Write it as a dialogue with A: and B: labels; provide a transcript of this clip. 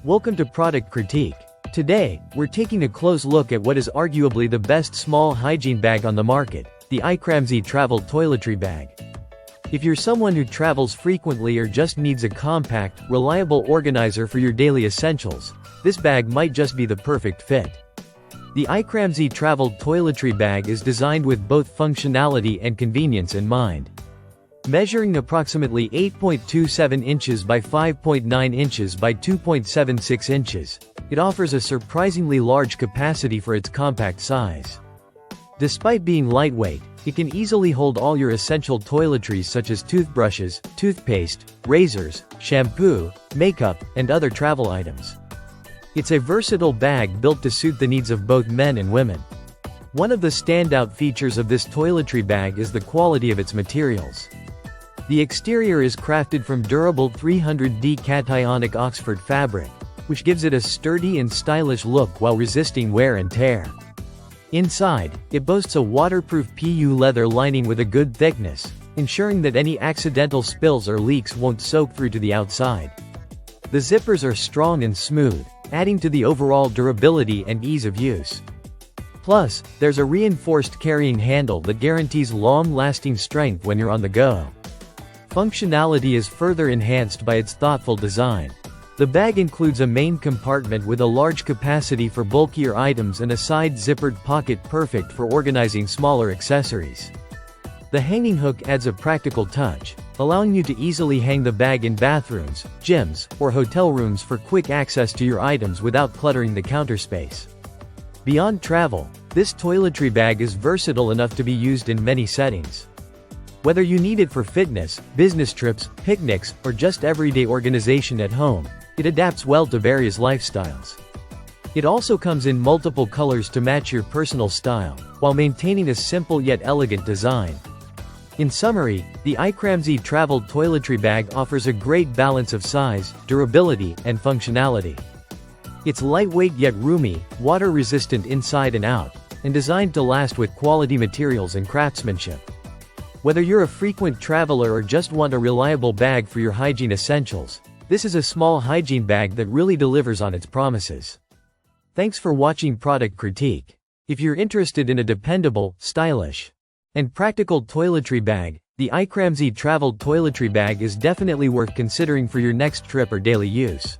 A: Welcome to Product Critique. Today, we're taking a close look at what is arguably the best small hygiene bag on the market, the Icramsy Travel Toiletry Bag. If you're someone who travels frequently or just needs a compact, reliable organizer for your daily essentials, this bag might just be the perfect fit. The Icramsy Travel Toiletry Bag is designed with both functionality and convenience in mind. Measuring approximately 8.27 inches by 5.9 inches by 2.76 inches, it offers a surprisingly large capacity for its compact size. Despite being lightweight, it can easily hold all your essential toiletries such as toothbrushes, toothpaste, razors, shampoo, makeup, and other travel items. It's a versatile bag built to suit the needs of both men and women. One of the standout features of this toiletry bag is the quality of its materials. The exterior is crafted from durable 300D cationic Oxford fabric, which gives it a sturdy and stylish look while resisting wear and tear. Inside, it boasts a waterproof PU leather lining with a good thickness, ensuring that any accidental spills or leaks won't soak through to the outside. The zippers are strong and smooth, adding to the overall durability and ease of use. Plus, there's a reinforced carrying handle that guarantees long-lasting strength when you're on the go. Functionality is further enhanced by its thoughtful design. The bag includes a main compartment with a large capacity for bulkier items and a side zippered pocket perfect for organizing smaller accessories. The hanging hook adds a practical touch, allowing you to easily hang the bag in bathrooms, gyms, or hotel rooms for quick access to your items without cluttering the counter space. Beyond travel, this toiletry bag is versatile enough to be used in many settings. Whether you need it for fitness, business trips, picnics, or just everyday organization at home, it adapts well to various lifestyles. It also comes in multiple colors to match your personal style, while maintaining a simple yet elegant design. In summary, the Icramsy Travel Toiletry Bag offers a great balance of size, durability, and functionality. It's lightweight yet roomy, water-resistant inside and out, and designed to last with quality materials and craftsmanship. Whether you're a frequent traveler or just want a reliable bag for your hygiene essentials, this is a small hygiene bag that really delivers on its promises. Thanks for watching Product Critique. If you're interested in a dependable, stylish, and practical toiletry bag, the Icramsy Travel Toiletry Bag is definitely worth considering for your next trip or daily use.